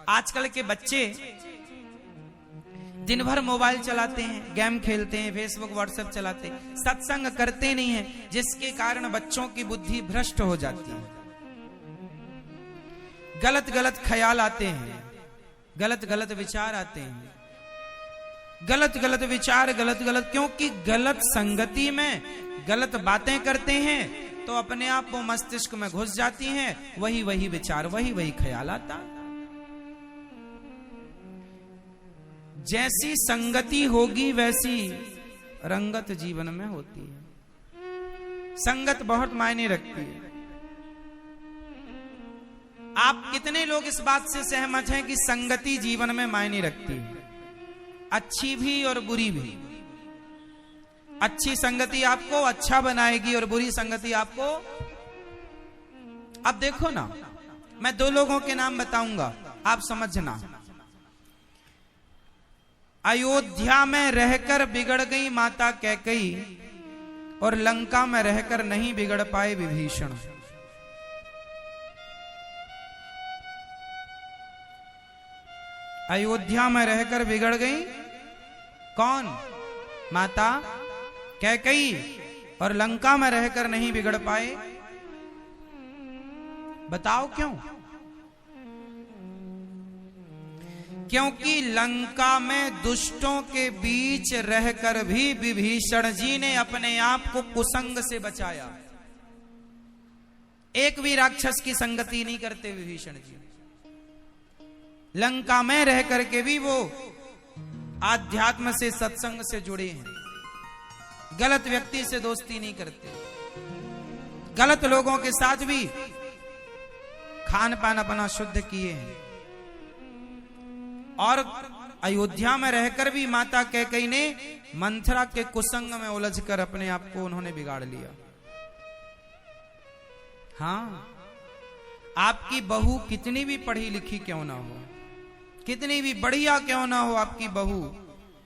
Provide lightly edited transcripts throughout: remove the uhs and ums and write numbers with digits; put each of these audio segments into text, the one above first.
आजकल के बच्चे दिन भर मोबाइल चलाते हैं, गेम खेलते हैं, फेसबुक व्हाट्सएप चलाते हैं, सत्संग करते नहीं हैं, जिसके कारण बच्चों की बुद्धि भ्रष्ट हो जाती है। गलत गलत ख्याल आते हैं, गलत गलत विचार आते हैं, गलत गलत विचार, गलत गलत, क्योंकि गलत संगति में गलत बातें करते हैं तो अपने आप वो मस्तिष्क में घुस जाती हैं, वही वही विचार, वही वही ख्याल आता। जैसी संगति होगी वैसी रंगत जीवन में होती है। संगत बहुत मायने रखती है। आप कितने लोग इस बात से सहमत हैं कि संगति जीवन में मायने रखती है, अच्छी भी और बुरी भी। अच्छी संगति आपको अच्छा बनाएगी और बुरी संगति आपको, अब देखो ना, मैं दो लोगों के नाम बताऊंगा, आप समझना। अयोध्या में रहकर बिगड़ गई माता कैकेयी और लंका में रहकर नहीं बिगड़ पाए विभीषण। अयोध्या में रहकर बिगड़ गई कौन? माता कैकेयी, और लंका में रहकर नहीं बिगड़ पाए। बताओ क्यों? क्योंकि लंका में दुष्टों के बीच रहकर भी विभीषण जी ने अपने आप को कुसंग से बचाया। एक भी राक्षस की संगति नहीं करते विभीषण जी। लंका में रह करके भी वो आध्यात्म से, सत्संग से जुड़े हैं, गलत व्यक्ति से दोस्ती नहीं करते, गलत लोगों के साथ भी खान पान अपना शुद्ध किए हैं। और अयोध्या में रहकर भी माता कैकेयी ने मंथरा के कुसंग में उलझकर अपने आप को उन्होंने बिगाड़ लिया। हाँ, आपकी बहू कितनी भी पढ़ी लिखी क्यों ना हो, कितनी भी बढ़िया क्यों ना हो आपकी बहू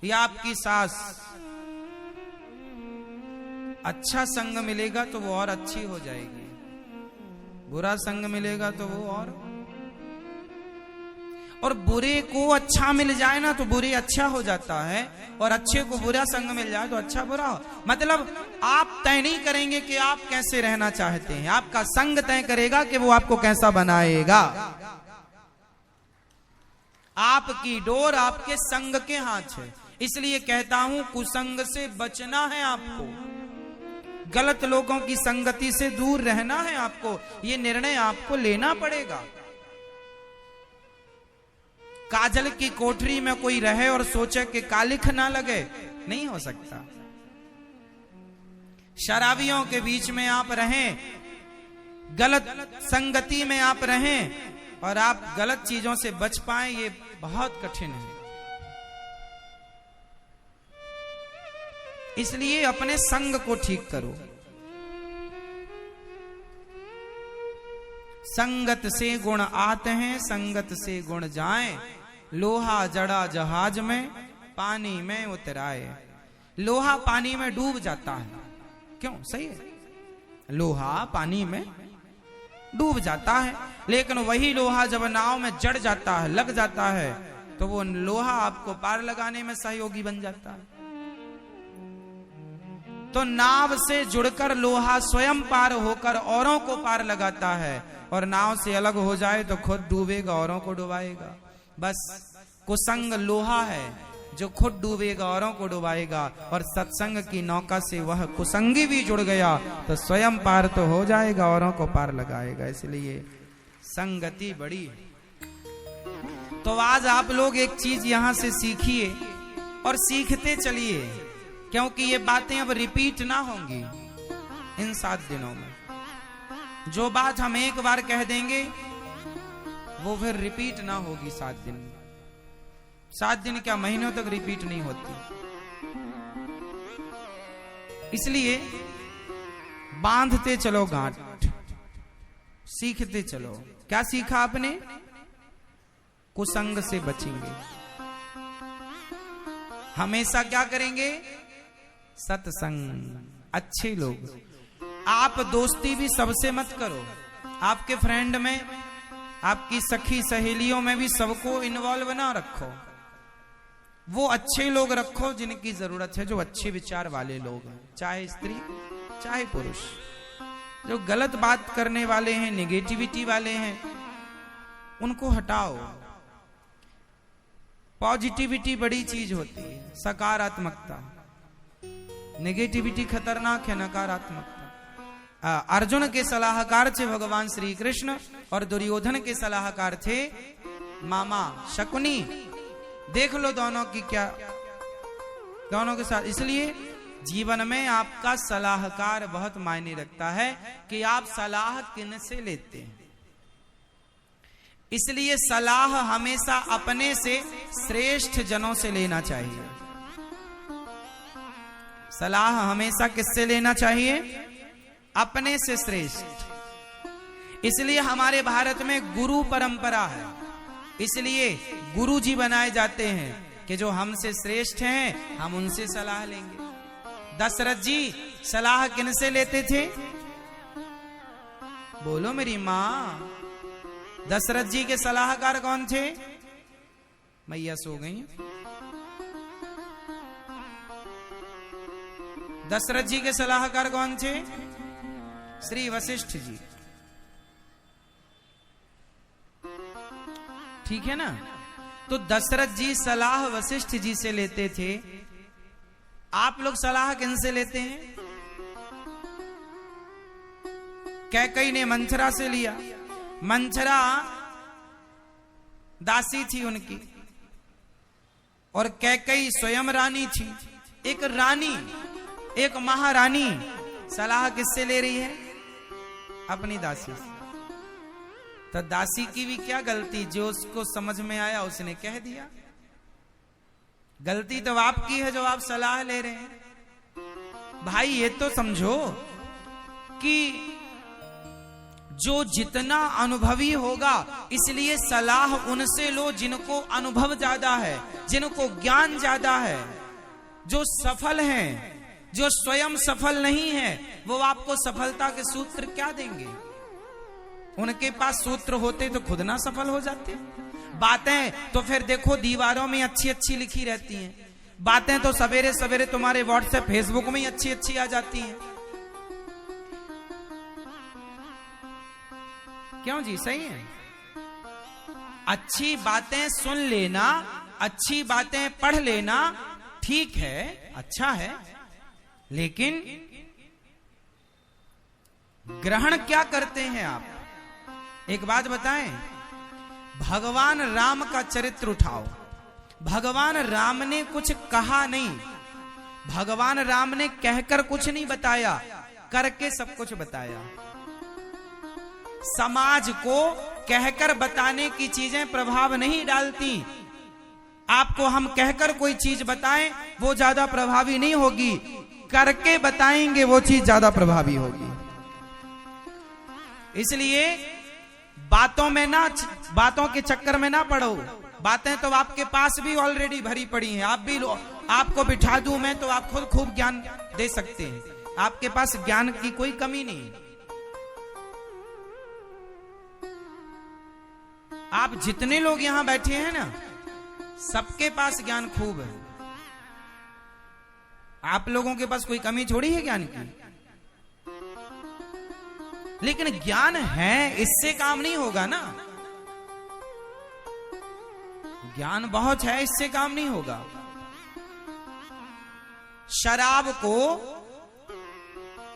या आपकी सास, अच्छा संग मिलेगा तो वो और अच्छी हो जाएगी, बुरा संग मिलेगा तो वो और बुरे को अच्छा मिल जाए ना तो बुरे अच्छा हो जाता है, और अच्छे को बुरा संग मिल जाए तो अच्छा बुरा हो। मतलब आप तय नहीं करेंगे कि आप कैसे रहना चाहते हैं, आपका संग तय करेगा कि वो आपको कैसा बनाएगा। आपकी डोर आपके संग के हाथ है। इसलिए कहता हूं कुसंग से बचना है आपको, गलत लोगों की संगति से दूर रहना है आपको, ये निर्णय आपको लेना पड़ेगा। काजल की कोठरी में कोई रहे और सोचे कि कालिख ना लगे, नहीं हो सकता। शराबियों के बीच में आप रहें, गलत संगति में आप रहें और आप गलत चीजों से बच पाएं, ये बहुत कठिन है। इसलिए अपने संग को ठीक करो। संगत से गुण आते हैं, संगत से गुण जाएं, लोहा जड़ा जहाज में पानी में उतराए। लोहा पानी में डूब जाता है, क्यों? सही है, लोहा पानी में डूब जाता है, लेकिन वही लोहा जब नाव में जड़ जाता है, लग जाता है, तो वो लोहा आपको पार लगाने में सहयोगी बन जाता है। तो नाव से जुड़कर लोहा स्वयं पार होकर औरों को पार लगाता है, और नाव से अलग हो जाए तो खुद डूबेगा, औरों को डुबाएगा। बस कुसंग लोहा है जो खुद डूबेगा, औरों को डुबाएगा, और सत्संग की नौका से वह कुसंगी भी जुड़ गया तो स्वयं पार तो हो जाएगा, औरों को पार लगाएगा। इसलिए संगति बड़ी है। तो आज आप लोग एक चीज यहां से सीखिए और सीखते चलिए, क्योंकि ये बातें अब रिपीट ना होंगी इन 7 दिनों में। जो बात हम एक बार कह देंगे वो फिर रिपीट ना होगी 7 दिन। 7 दिन क्या, महीनों तक रिपीट नहीं होती। इसलिए बांधते चलो गांठ, सीखते चलो। क्या सीखा आपने? कुसंग से बचेंगे, हमेशा क्या करेंगे? सत्संग, अच्छे लोग। आप दोस्ती भी सबसे मत करो। आपके फ्रेंड में आपकी सखी सहेलियों में भी सबको इन्वॉल्व ना रखो, वो अच्छे लोग रखो जिनकी जरूरत है, जो अच्छे विचार वाले लोग हैं, चाहे स्त्री चाहे पुरुष। जो गलत बात करने वाले हैं, निगेटिविटी वाले हैं, उनको हटाओ। पॉजिटिविटी बड़ी चीज होती है, सकारात्मकता। नेगेटिविटी खतरनाक है, नकारात्मकता। अर्जुन के सलाहकार थे भगवान श्री कृष्ण और दुर्योधन के सलाहकार थे मामा शकुनी। देख लो दोनों की क्या, दोनों के साथ। इसलिए जीवन में आपका सलाहकार बहुत मायने रखता है कि आप सलाह किन से लेते हैं। इसलिए सलाह हमेशा अपने से श्रेष्ठ जनों से लेना चाहिए। सलाह हमेशा किससे लेना चाहिए? अपने से श्रेष्ठ। इसलिए हमारे भारत में गुरु परंपरा है, इसलिए गुरु जी बनाए जाते हैं कि जो हमसे श्रेष्ठ हैं हम उनसे सलाह लेंगे। दशरथ जी सलाह किनसे लेते थे? बोलो मेरी माँ। दशरथ जी के सलाहकार कौन थे? मैया सो गई। दशरथ जी के सलाहकार कौन थे? श्री वशिष्ठ जी। ठीक है ना? तो दशरथ जी सलाह वशिष्ठ जी से लेते थे। आप लोग सलाह किनसे लेते हैं? कैकई ने मंथरा से लिया। मंथरा दासी थी उनकी, और कैकई स्वयं रानी थी। एक रानी, एक महारानी सलाह किससे ले रही है? अपनी दासी से। तो दासी की भी क्या गलती, जो उसको समझ में आया उसने कह दिया। गलती तो आपकी है जो आप सलाह ले रहे हैं। भाई ये तो समझो कि जो जितना अनुभवी होगा, इसलिए सलाह उनसे लो जिनको अनुभव ज्यादा है, जिनको ज्ञान ज्यादा है, जो सफल हैं। जो स्वयं सफल नहीं है वो आपको सफलता के सूत्र क्या देंगे? उनके पास सूत्र होते तो खुद ना सफल हो जाते। बातें तो फिर देखो दीवारों में अच्छी अच्छी लिखी रहती हैं, बातें तो सवेरे सवेरे तुम्हारे व्हाट्सएप फेसबुक में ही अच्छी अच्छी आ जाती हैं। क्यों जी? सही है। अच्छी बातें सुन लेना, अच्छी बातें पढ़ लेना ठीक है, अच्छा है, लेकिन ग्रहण क्या करते हैं आप? एक बात बताएं, भगवान राम का चरित्र उठाओ। भगवान राम ने कुछ कहा नहीं, भगवान राम ने कहकर कुछ नहीं बताया, करके सब कुछ बताया। समाज को कहकर बताने की चीजें प्रभाव नहीं डालती। आपको हम कहकर कोई चीज बताएं वो ज्यादा प्रभावी नहीं होगी, करके बताएंगे वो चीज ज्यादा प्रभावी होगी। इसलिए बातों में ना, बातों के चक्कर में ना पड़ो। बातें तो आपके पास भी ऑलरेडी भरी पड़ी हैं। आप भी आपको बिठा दूं मैं तो आप खुद खूब ज्ञान दे सकते हैं। आपके पास ज्ञान की कोई कमी नहीं। आप जितने लोग यहां बैठे हैं ना, सबके पास ज्ञान खूब है। आप लोगों के पास कोई कमी थोड़ी है ज्ञान की। लेकिन ज्ञान है, इससे काम नहीं होगा ना। ज्ञान बहुत है, इससे काम नहीं होगा। शराब को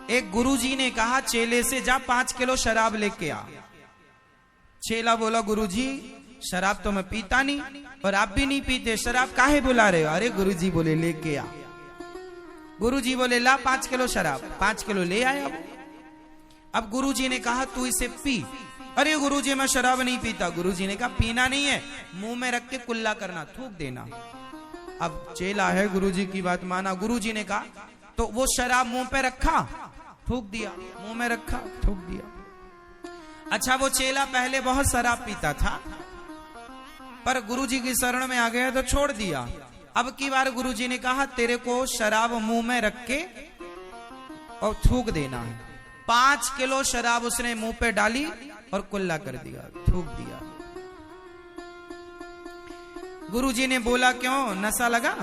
एक गुरुजी ने कहा चेले से, जा 5 किलो शराब लेके आ। चेला बोला गुरुजी शराब तो मैं पीता नहीं, और आप भी नहीं पीते, शराब काहे बुला रहे हो? अरे गुरुजी बोले लेके आ। गुरुजी बोले ला 5 किलो शराब। 5 किलो ले आया। अब गुरुजी ने कहा तू इसे पी। अरे गुरुजी मैं शराब नहीं पीता। गुरुजी ने कहा पीना नहीं है, मुंह में रख के कुल्ला करना, थूक देना। अब चेला है, गुरुजी की बात माना। गुरुजी ने कहा तो वो शराब मुंह पे रखा, थूक दिया, मुंह में रखा, थूक दिया। अच्छा वो चेला पहले बहुत शराब पीता था, पर गुरुजी की शरण में आ गया तो छोड़ दिया। अब की बार गुरुजी ने कहा तेरे को शराब मुंह में रख के और थूक देना है। 5 किलो शराब उसने मुंह पे डाली और कुल्ला कर दिया। थूक दिया। गुरुजी ने बोला क्यों, नशा लगा?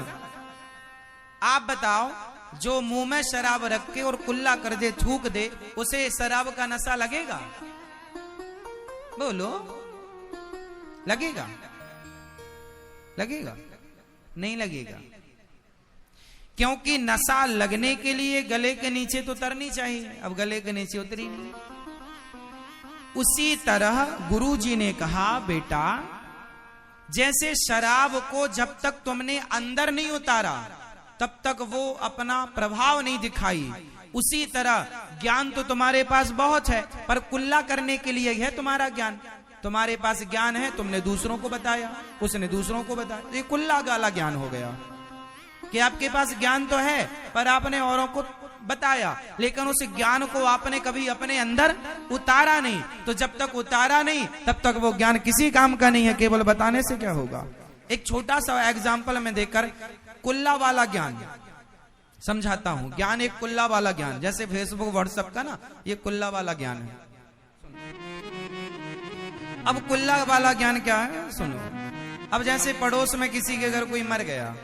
आप बताओ, जो मुंह में शराब रख के और कुल्ला कर दे, थूक दे, उसे शराब का नशा लगेगा? बोलो, लगेगा? लगेगा? नहीं लगेगा, क्योंकि नशा लगने के लिए गले के नीचे तो उतरनी चाहिए। अब गले के नीचे उतरी नहीं। उसी तरह गुरुजी ने कहा, बेटा जैसे शराब को जब तक तुमने अंदर नहीं उतारा तब तक वो अपना प्रभाव नहीं दिखाई, उसी तरह ज्ञान तो तुम्हारे पास बहुत है, पर कुल्ला करने के लिए है तुम्हारा ज्ञान। तुम्हारे पास ज्ञान है, तुमने दूसरों को बताया, उसने दूसरों को बताया, ये कुल्ला गाला ज्ञान हो गया कि आपके पास ज्ञान तो है पर आपने औरों को बताया, लेकिन उस ज्ञान को आपने कभी अपने अंदर उतारा नहीं। तो जब तक उतारा नहीं तब तक वो ज्ञान किसी काम का नहीं है, केवल बताने से क्या होगा। एक छोटा सा एग्जाम्पल में देकर कुल्ला वाला ज्ञान समझाता हूं। ज्ञान एक कुल्ला वाला ज्ञान, जैसे फेसबुक व्हाट्सएप का ना, ये कुल्ला वाला ज्ञान है। अब कुल्ला वाला ज्ञान क्या है सुनो। अब जैसे पड़ोस में किसी के घर कोई मर गया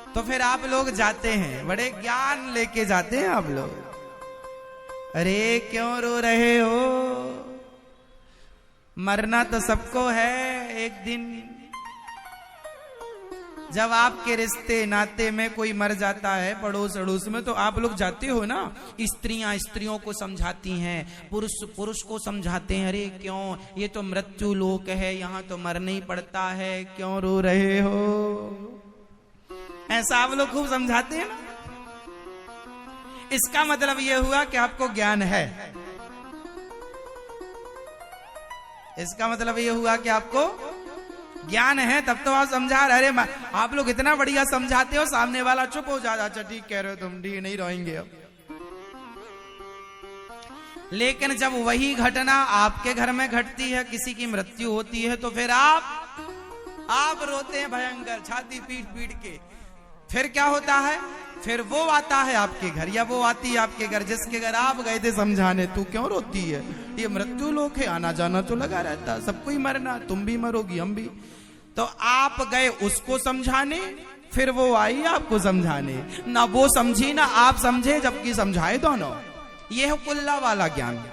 तो फिर आप लोग जाते हैं, बड़े ज्ञान लेके जाते हैं आप लोग। अरे क्यों रो रहे हो, मरना तो सबको है एक दिन। जब आपके रिश्ते नाते में कोई मर जाता है पड़ोस अड़ोस में, तो आप लोग जाते हो ना, स्त्रियां स्त्रियों को समझाती हैं, पुरुष पुरुष को समझाते हैं, अरे क्यों, ये तो मृत्यु लोक है, यहाँ तो मरना ही पड़ता है, क्यों रो रहे हो। ऐसा आप लोग खूब समझाते हैं ना। इसका मतलब यह हुआ कि आपको ज्ञान है। इसका मतलब यह हुआ कि आपको ज्ञान है, तब तो आप समझा रहे। अरे आप लोग इतना बढ़िया समझाते हो, सामने वाला चुप हो जाता, अच्छा ठीक कह रहे हो तुम, ठीक नहीं रोएंगे अब। लेकिन जब वही घटना आपके घर में घटती है, किसी की मृत्यु होती है, तो फिर आप रोते हैं भयंकर, छाती पीट पीट के। फिर क्या होता है, फिर वो आता है आपके घर, या वो आती है आपके घर जिसके घर आप गए थे समझाने, तू क्यों रोती है, ये मृत्यु लोक है, आना जाना तो लगा रहता है, सबको ही मरना, तुम भी मरोगी हम भी। तो आप गए उसको समझाने, फिर वो आई आपको समझाने, ना वो समझी ना आप समझे, जबकि समझाए दोनों। ये है कुल्ला वाला ज्ञान।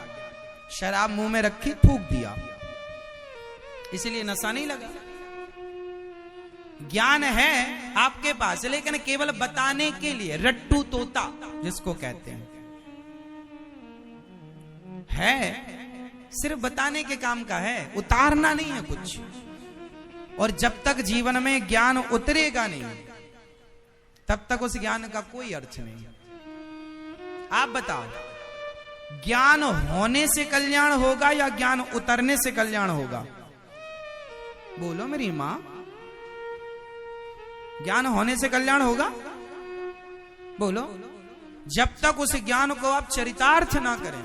शराब मुंह में रखी, थूक दिया, इसलिए नशा नहीं लगा। ज्ञान है आपके पास, लेकिन केवल बताने के लिए, रट्टू तोता जिसको कहते हैं, है सिर्फ बताने के काम का है, उतारना नहीं है कुछ। और जब तक जीवन में ज्ञान उतरेगा नहीं, तब तक उस ज्ञान का कोई अर्थ नहीं। आप बताओ, ज्ञान होने से कल्याण होगा या ज्ञान उतरने से कल्याण होगा? बोलो मेरी मां, ज्ञान होने से कल्याण होगा? बोलो। जब तक उस ज्ञान को आप चरितार्थ ना करें,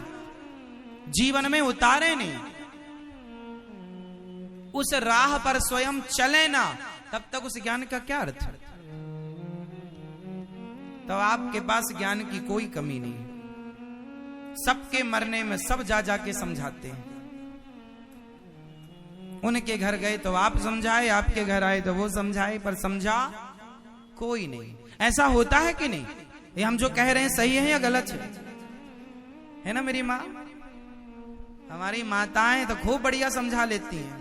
जीवन में उतारे नहीं, उस राह पर स्वयं चले ना, तब तक उस ज्ञान का क्या अर्थ? तो आपके पास ज्ञान की कोई कमी नहीं। सबके मरने में सब जा जाके समझाते हैं। उनके घर गए तो आप समझाए, आपके घर आए तो वो समझाए, पर समझा कोई नहीं। ऐसा होता है कि नहीं? ये हम जो कह रहे हैं सही है या गलत है ना मेरी माँ? हमारी माताएं तो खूब बढ़िया समझा लेती हैं,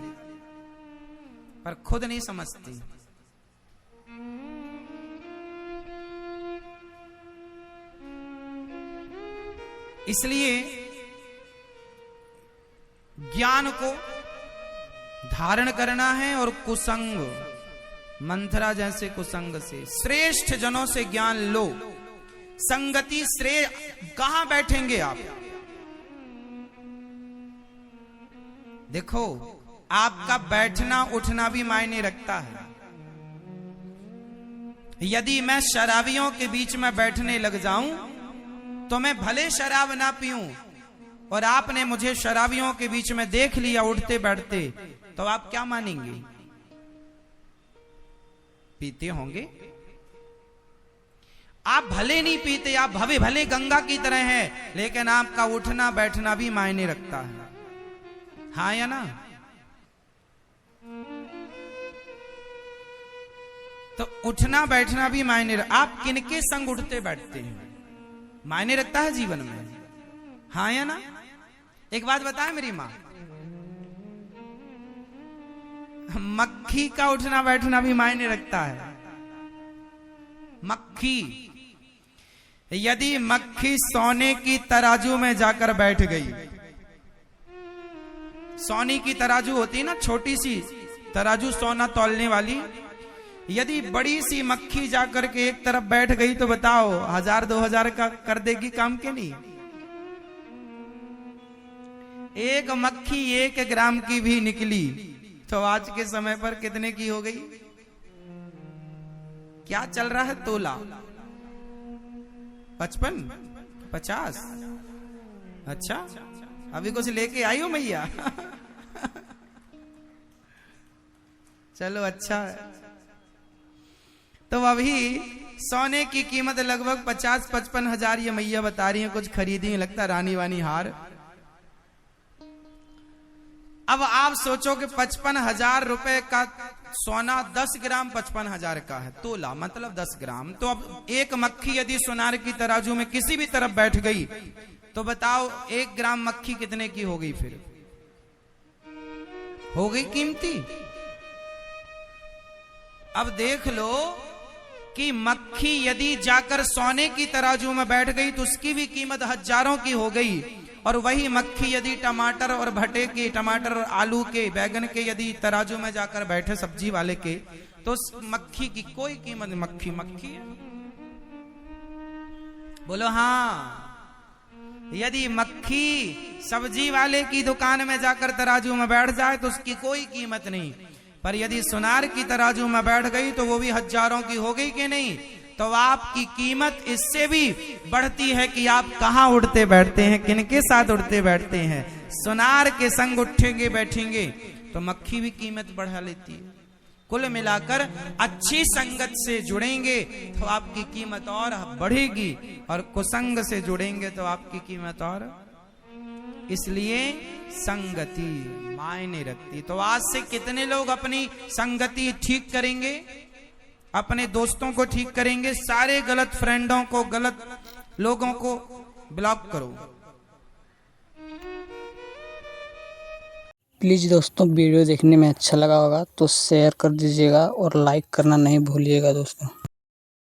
पर खुद नहीं समझती। इसलिए ज्ञान को धारण करना है, और कुसंग, मंथरा जैसे कुसंग से, श्रेष्ठ जनों से ज्ञान लो। संगति श्रेय, कहां बैठेंगे आप? देखो, आपका बैठना उठना भी मायने रखता है। यदि मैं शराबियों के बीच में बैठने लग जाऊं तो मैं भले शराब ना पीऊं, और आपने मुझे शराबियों के बीच में देख लिया उठते बैठते, तो आप क्या मानेंगे? पीते होंगे। आप भले नहीं पीते, आप भले गंगा की तरह हैं, लेकिन आपका उठना बैठना भी मायने रखता है। हाँ या ना? तो उठना बैठना भी मायने आप किनके संग उठते बैठते हैं मायने रखता है जीवन में। हाँ या ना? एक बात बताए मेरी माँ, मक्खी का उठना बैठना भी मायने रखता है। मक्खी, यदि मक्खी सोने की तराजू में जाकर बैठ गई, सोने की तराजू होती ना, छोटी सी तराजू सोना तौलने वाली, यदि बड़ी सी मक्खी जाकर के एक तरफ बैठ गई तो बताओ 1000-2000 का कर देगी काम के नहीं? एक मक्खी 1 ग्राम की भी निकली तो आज के समय पर कितने की हो गई? क्या चल रहा है तोला? 55, 50? अच्छा, अभी कुछ लेके आई हो मैया? चलो अच्छा है। तो अभी सोने की कीमत लगभग 50-55 हजार ये मैया बता रही है, कुछ खरीदी लगता रानी वानी हार। अब आप सोचो कि 55,000 रुपए का सोना 10 ग्राम 55,000 का है, तोला मतलब 10 ग्राम। तो अब एक मक्खी यदि सोनार की तराजू में किसी भी तरफ बैठ गई तो बताओ 1 ग्राम मक्खी कितने की हो गई? फिर हो गई कीमती। अब देख लो कि मक्खी यदि जाकर सोने की तराजू में बैठ गई तो उसकी भी कीमत हजारों की हो गई, और वही मक्खी यदि टमाटर और भटे के, टमाटर और आलू के, बैगन के यदि तराजू में जाकर बैठे सब्जी वाले के, तो उस मक्खी की कोई कीमत, मक्खी मक्खी है। बोलो हाँ। यदि मक्खी सब्जी वाले की दुकान में जाकर तराजू में बैठ जाए तो उसकी कोई कीमत नहीं, पर यदि सुनार की तराजू में बैठ गई तो वो भी हजारों की हो गई कि नहीं? तो आपकी कीमत इससे भी बढ़ती है कि आप कहां उठते बैठते हैं, किनके साथ उठते बैठते हैं। सुनार के संग उठेंगे बैठेंगे तो मक्खी भी कीमत बढ़ा लेती है। कुल मिलाकर अच्छी संगत से जुड़ेंगे तो आपकी कीमत और बढ़ेगी, और कुसंग से जुड़ेंगे तो आपकी कीमत और। इसलिए संगति मायने रखती। तो आज से कितने लोग अपनी संगति ठीक करेंगे, अपने दोस्तों को ठीक करेंगे, सारे गलत फ्रेंडों को, गलत लोगों को ब्लॉक करो। प्लीज़ दोस्तों, वीडियो देखने में अच्छा लगा होगा तो शेयर कर दीजिएगा और लाइक करना नहीं भूलिएगा दोस्तों।